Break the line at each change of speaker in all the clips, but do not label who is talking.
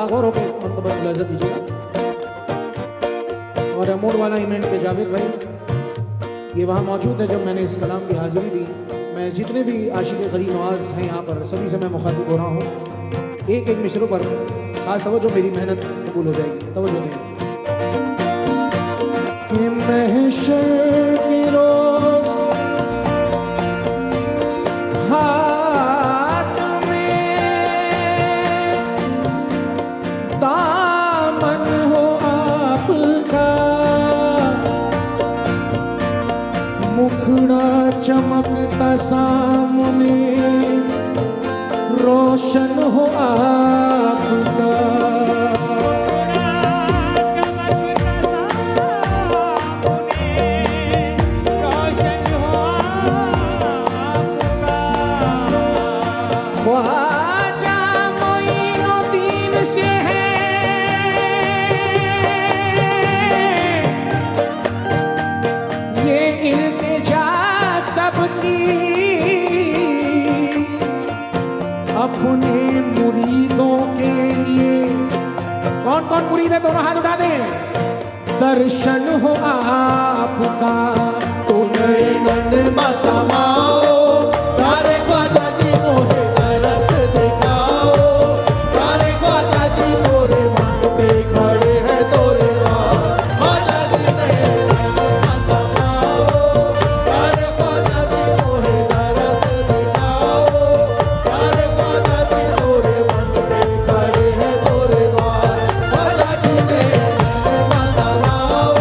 ज़रा गौर होकर मतलब मुलाज़ा कीजिएगा। और अमोड़ वाला इवेंट पे जावेद भाई ये वहाँ मौजूद है। जब मैंने इस कलाम की हाज़िरी दी, मैं जितने भी आशिक गरीब नवाज हैं यहाँ पर सभी से मैं मुखातिब हो रहा हूँ। एक एक मिसरों पर खास तवज्जो, मेरी मेहनत कबूल हो जाएगी। तवज्जो दें। महशर के रोज़ हाथ में दामन हो आपका, मुखड़ा चमकता सामने रोशन हो आपका। ख्वाजा मोइनुद्दीन से है ये इल्तिजा सबकी, अपने मुरीदों के लिए। कौन कौन मुरीद है दोनों हाथ उठा दें। दर्शन हो आपका तो नैनन बसमाओ, तारे ख्वाजा जी मोहे दरस दिखाओ, तारे ख्वाजा जी मोरे मांगते खड़े हैं तोरे द्वार। ख्वाजा जी नैनन बसमाओ, तारे ख्वाजा जी मोहे दरस दिखाओ, तारे ख्वाजा जी मोरे मांगते खड़े हैं तोरे द्वार। ख्वाजा जी नैनन बसमाओ,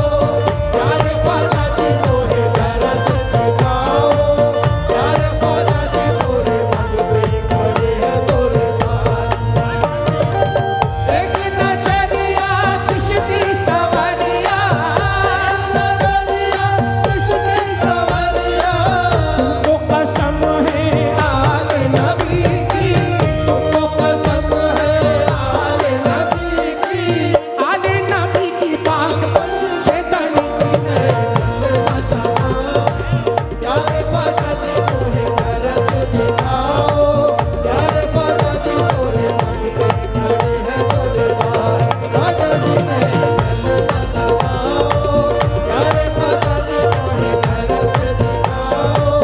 तारे ख्वाजा जी मोहे दरस दिखाओ, तारे ख्वाजा जी मोरे मांगते खड़े हैं तोरे द्वार। एक नजरिया चिश्ती सवरिया, नजरिया चिश्ती सवरिया, तुमको कसम है आले नबी की, तुमको कसम है आले नबी की, आले नबी की पाक से तनी की नैनन बसमाओ, यारे ख्वाजा जी मोहे दरस दिखाओ, यारे ख्वाजा जी मोरे मांगते खड़े हैं तोरे द्वार। ख्वाजा जी नैनन बसमाओ, यारे ख्वाजा जी मोहे दरस दिखाओ,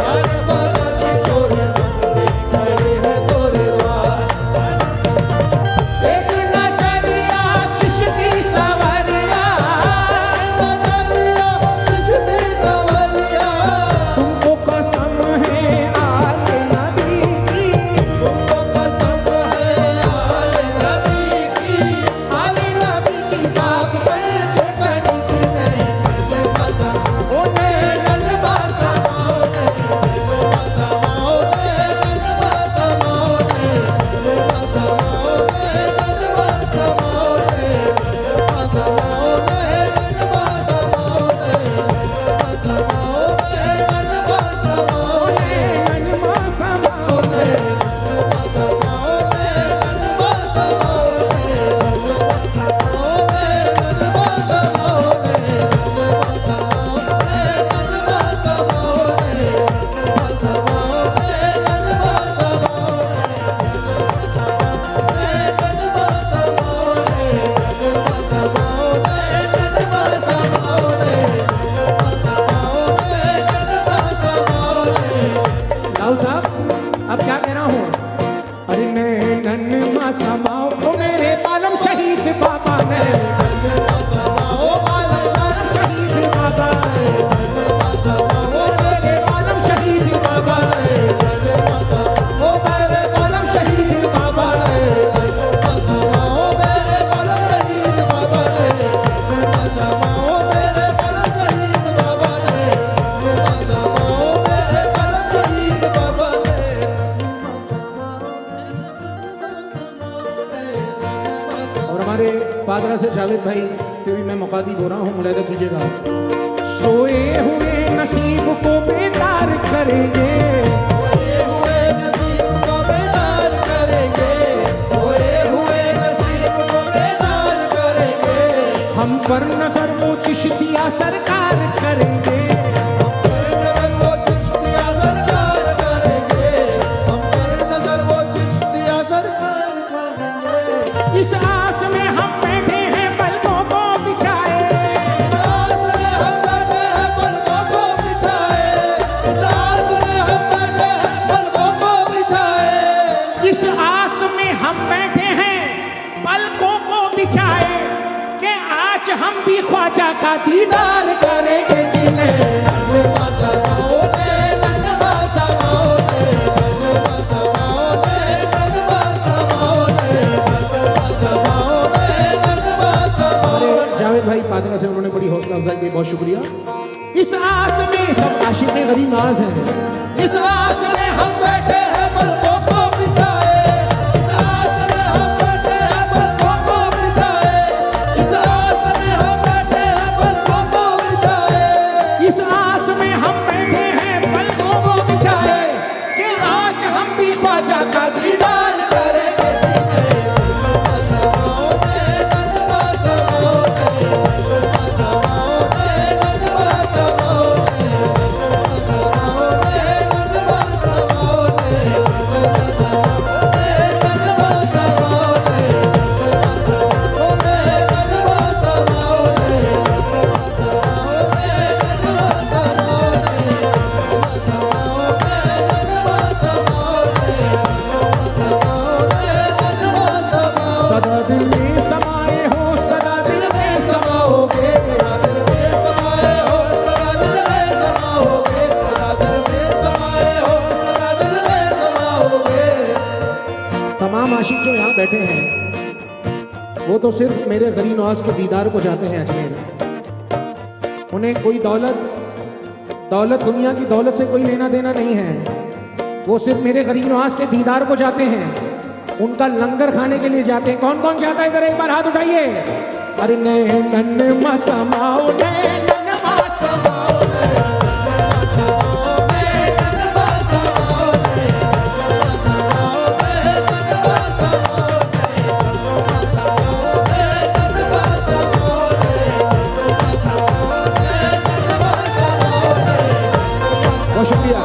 यारे ख्वाजा जी मोरे मांगते खड़े हैं तोरे द्वार। एक नजरिया चिश्ती सवरिया, नजरिया चिश्ती सवरिया, तुमको कसम है आले नबी की, तुमको कसम है आले नबी की, आले नबी की पाक पर जे कनी की नैनन बसमाओ, नैनन बसमाओ, नैनन बसमाओ, नैनन बसमाओ, नैनन बसमाओ, नैनन बसमाओ, नैनन बसमाओ, नैनन बसमाओ, नैनन बसमाओ, नैनन बसमाओ, नैनन बसमाओ, नैनन बसमाओ, नैनन बसमाओ, नैनन बसमाओ, नैनन बसमाओ, नैनन बसमाओ, नैनन बसमाओ, नैनन बसमाओ, नैनन लाओ साहब, अब क्या कह रहा हूँ। अरे नैनन बसमाओ ओ मेरे आलम शहीद बाबा, नैनन बसमाओ आलम शहीद बाबा, नैनन बसमाओ मेरे आलम शहीद बाबा, नैनन बसमाओ मेरे आलम शहीद बाबा, नैनन बसमाओ मेरे आलम शहीद बाबा, नैनन बसमाओ मेरे आलम शहीद बाबा, नैनन बसमाओ मेरे आलम शहीद बाबा, और हमारे पादरा से जावेद भाई से भी मैं मुखातिब हो रहा हूँ। मुलाहिजा कीजिएगा। सोए हुए नसीब को बेदार करेंगे, सोए हुए नसीब को बेदार करेंगे, सोए हुए नसीब को बेदार करेंगे, हम पर नजर वो चिश्तिया सरकार करेंगे, हम पर नजर वो चिश्तिया सरकार करेंगे, हम पर नजर वो चिश्तिया सरकार करेंगे। इस आस में हम बैठे हैं पलकों को बिछाए,
इस आस में हम बैठे हैं पलकों को बिछाए, इस आस में हम बैठे हैं पलकों को बिछाए,
इस आस में हम बैठे हैं पलकों को बिछाए कि आज हम भी ख्वाजा का दीदार करेंगे जिन्हें
लंबा समाओले, लंबा समाओले, लंबा समाओले, लंबा समाओले।
जावेद भाई पादरा से उन्होंने बड़ी हौसला अफजाई की, बहुत शुक्रिया। इस आस में सब आशिक गरीब नाज हैं,
इस आस में हम बैठे हैं पलकों को बिछाए, इस आस में हम बैठे हैं पलकों को बिछाए, इस आस में हम बैठे हैं पलकों को बिछाए,
इस आस में हम बैठे हैं पलकों को बिछाए कि आज हम भी ख्वाजा का दीदार
करेंगे जिन्हें लंबा समाओले, लंबा समाओले, लंबा समाओले, लंबा समाओले, लंबा समाओले,
सदा दिल में समाए हो, सदा दिल में समाओगे,
सदा दिल में समाए हो, सदा दिल में समाओगे, सदा दिल में समाए हो, सदा दिल में समाओगे।
तमाम आशिक जो यहाँ बैठे हैं वो तो सिर्फ मेरे गरीब नवाज के दीदार को जाते हैं अजमेर। उन्हें कोई दौलत दुनिया की दौलत से कोई लेना देना नहीं है, वो सिर्फ मेरे गरीब नवाज के दीदार को जाते हैं, उनका लंगर खाने के लिए जाते हैं। कौन कौन जाता है जरा एक बार हाथ उठाइए। अरे नैनन मा समाओ, नैनन मा समाओ, बहुत शुक्रिया।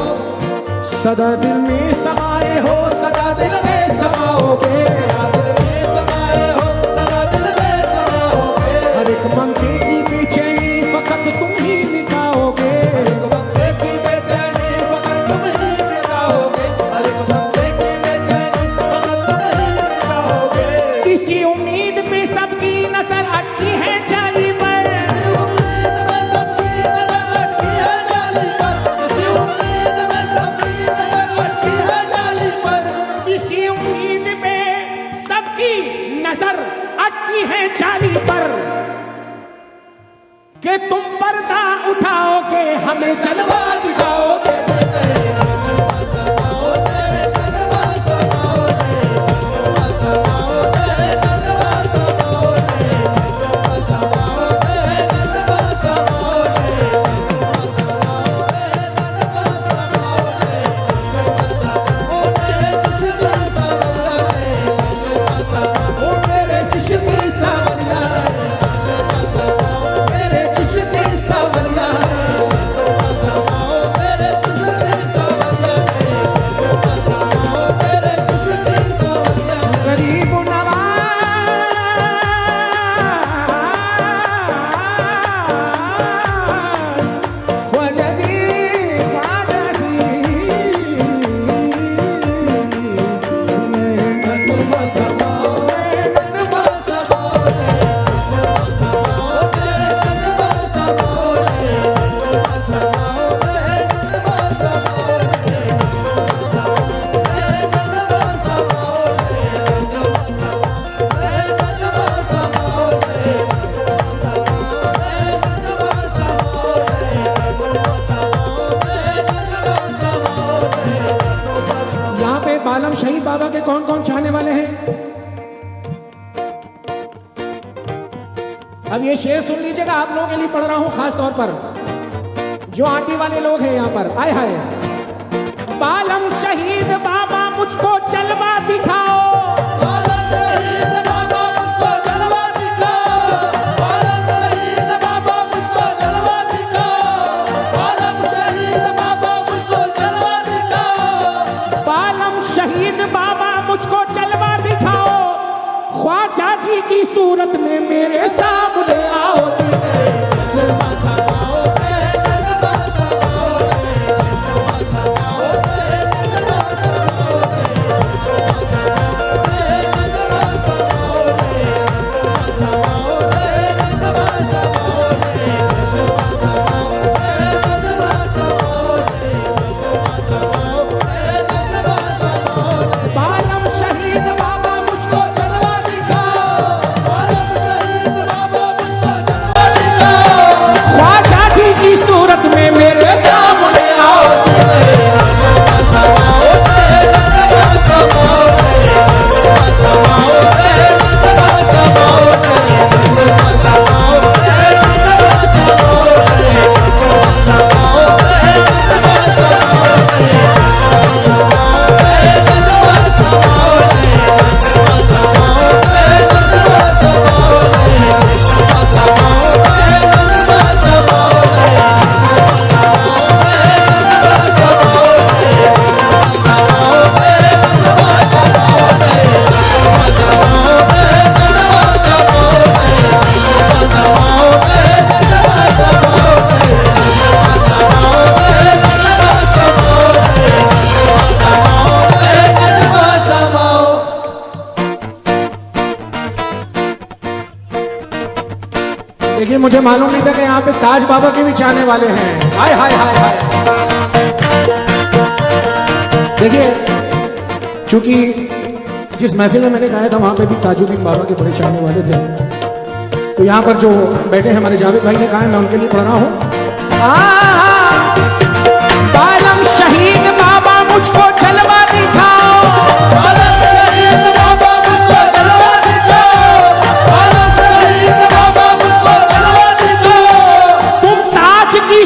सदा दिल में समाए हो, सदा दिल में समाओगे,
सदा दिल में समाए हो, सदा दिल में समाओगे।
हर एक मंगे की बेचैनी फकत तुम ही मिटाओगे,
हर एक बंदे की बेचैनी फकत तुम ही मिटाओगे, हर एक बंदे की बेचैनी फकत तुम ही मिटाओगे।
इसी उम्मीद पे सबकी नजर अटकी है जाली पर,
इसी उम्मीद में सबकी नजर अटकी है जाली पर, इसी उम्मीद में सबकी नजर अटकी है जाली पर,
इसी उम्मीद पे सबकी नजर अटकी है जाली पर कि तुम पर्दा उठाओगे हमें जलवा दिखाओगे। मेरे चिश्ती सावरिया, मेरे चिश्ती सावरिया, गरीब नवाज, ख्वाजा जी, ख्वाजा जी, नैनन मा समाओ, नैनन मा यहाँ पे बालम शहीद बाबा के कौन कौन चाहने वाले हैं? अब ये शेर सुन लीजिएगा, आप लोगों के लिए पढ़ रहा हूं खास तौर पर, जो आंटी वाले लोग हैं यहाँ पर। आए हाय, बालम शहीद बाबा मुझको जलवा दिखाओ,
बालम शहीद बाबा मुझको जलवा दिखाओ, बालम शहीद बाबा मुझको जलवा दिखाओ, बालम शहीद बाबा मुझको जलवा दिखाओ,
बालम शहीद बाबा मुझको जलवा दिखाओ, ख्वाजा ख्वाजा जी की सूरत में मेरे सामने आओ जी। सूरत में मेरे सामने आओ देखिए, मुझे मालूम नहीं था कि यहाँ पे ताज बाबा के भी चाहने वाले हैं। हाय हाय हाय हाय। देखिए, चूंकि जिस महफिल में मैंने गाया था वहां पे भी ताजुद्दीन बाबा के बड़े चाहने वाले थे, तो यहाँ पर जो बैठे हैं हमारे जावेद भाई ने कहा है, मैं उनके लिए पढ़ रहा हूँ। बालम शहीद बाबा मुझको जलवा दिखाओ,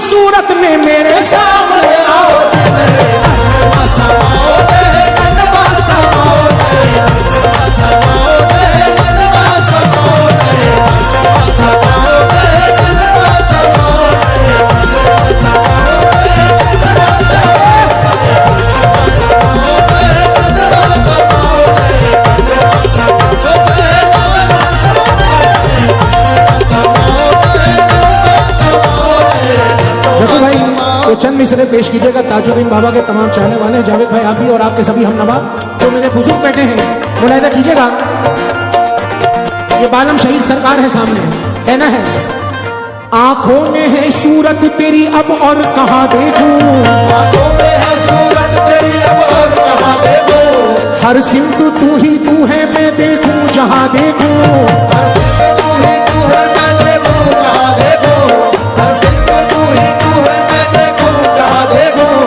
सूरत में मेरे सामने आओ तो चंद मिसरे पेश कीजिएगा ताजुद्दीन बाबा के तमाम चाहने वाले जावेद भाई, आप भी और आपके सभी हमनवा जो मेरे बुजुर्ग बैठे हैं, मुलाहिजा कीजिएगा। ये बालम शहीद सरकार है सामने, कहना है, आंखों में है सूरत तेरी अब और कहां देखूं, आंखों में है सूरत तेरी अब और कहां देखूं, हर सिमत तू ही तू है मैं देखूं जहां देखूं, हर सिमत तू ही तू है मैं देखूं जहां देखूं, हर सिमत तू ही तू है मैं देखूं जहां देखूं।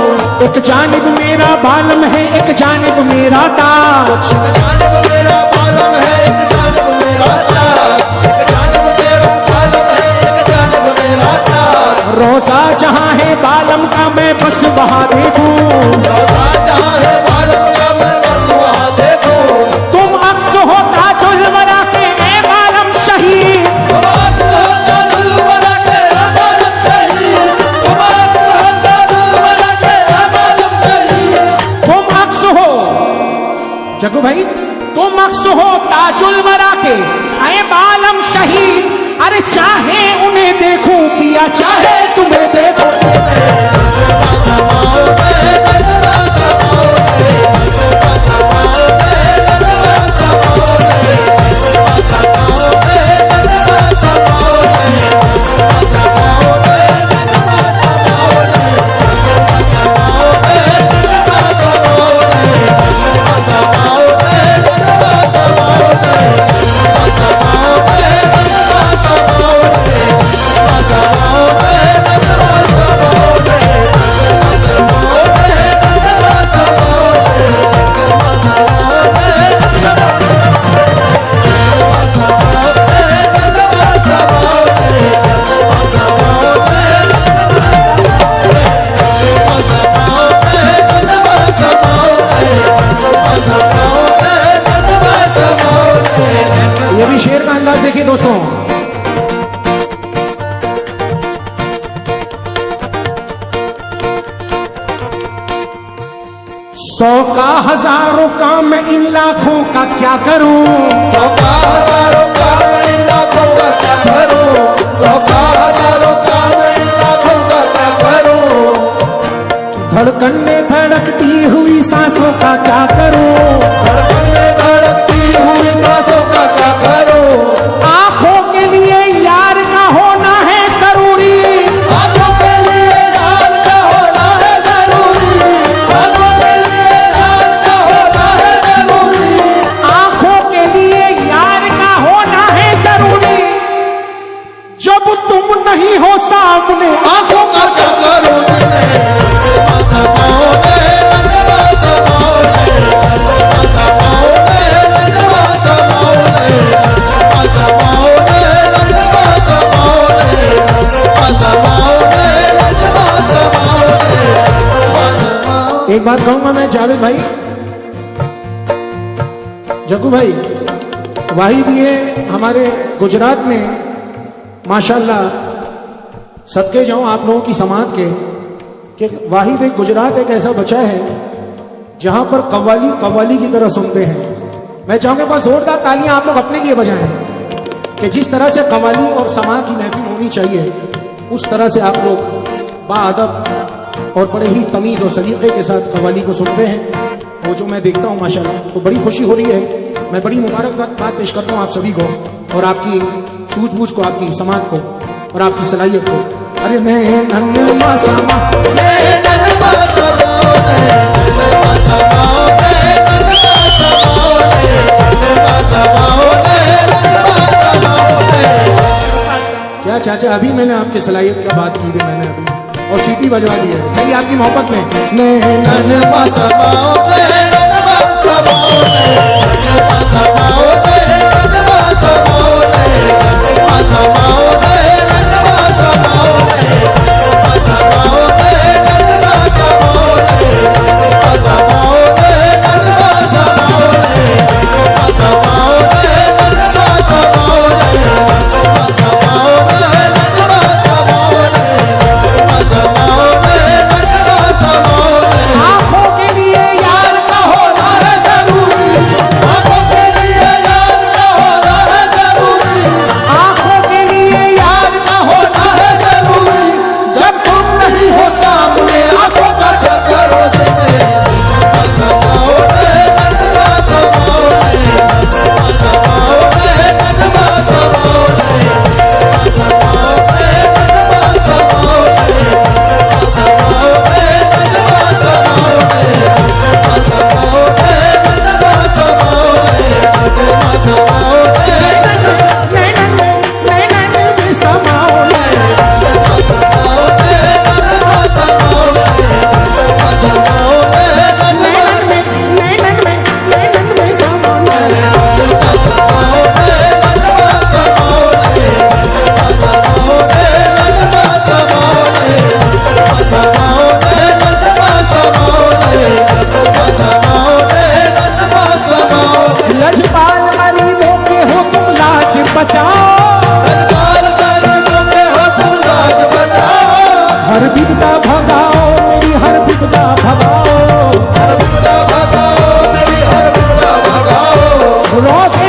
एक जानिब मेरा बालम है, एक जानिब मेरा ताज, एक जानिब मेरा बालम है, एक जानिब मेरा ताज, एक जानिब मेरा बालम है, एक जानिब मेरा ताज। रोजा जहां है बालम का मैं बस वहां देखूं, रोजा जहां है बालम का मैं बस वहां देखूं। तुम अक्स हो ताजुल वरा के ए बालम शहीद, तुम अक्स हो ताजुल वरा के ए बालम शहीद, तुम अक्स हो ताजुल वरा के ए बालम शहीद। तुम अक्स हो जग्गू भाई, तुम अक्स हो ताजुल वरा के ए बालम शहीद। अरे चाहे उन्हें देखूं पिया चाहे तुम्हें देखो, ये भी शेर का अंदाज देखिए दोस्तों। सौ का हजारों का मैं इन लाखों का क्या करूं, 100 का आपने
आंखों का चक्कर उजले
एक बात कहूंगा मैं जावेद भाई, जग्गू भाई, वाहिद ये हमारे गुजरात में माशाल्लाह सदके जाऊं आप लोगों की समात के कि वाहिद एक गुजरात एक ऐसा बचा है जहां पर कव्वाली कव्वाली की तरह सुनते हैं। मैं चाहूंगा बहुत जोरदार तालियां आप लोग अपने लिए बजाएं कि जिस तरह से कव्वाली और समात की महफिल होनी चाहिए उस तरह से आप लोग बाअदब और बड़े ही तमीज़ और सलीके के साथ कव्वाली को सुनते हैं। वो जो मैं देखता हूँ माशाल्लाह तो बड़ी खुशी हो रही है। मैं बड़ी मुबारकबाद पेश करता हूँ आप सभी को और आपकी सूझबूझ को, आपकी समाज को और आपकी सलाहियत को। अरे मैं नन्मा समा क्या चाचा, अभी मैंने आपकी सलाहियत की बात की थी मैंने अभी और सीटी बजवा दी है। चलिए आपकी मोहब्बत में हर विपदा भगाओ मेरी हर विपदा भगाओ,
हर विपदा भगाओ मेरी हर विपदा भगाओ।
रोज़े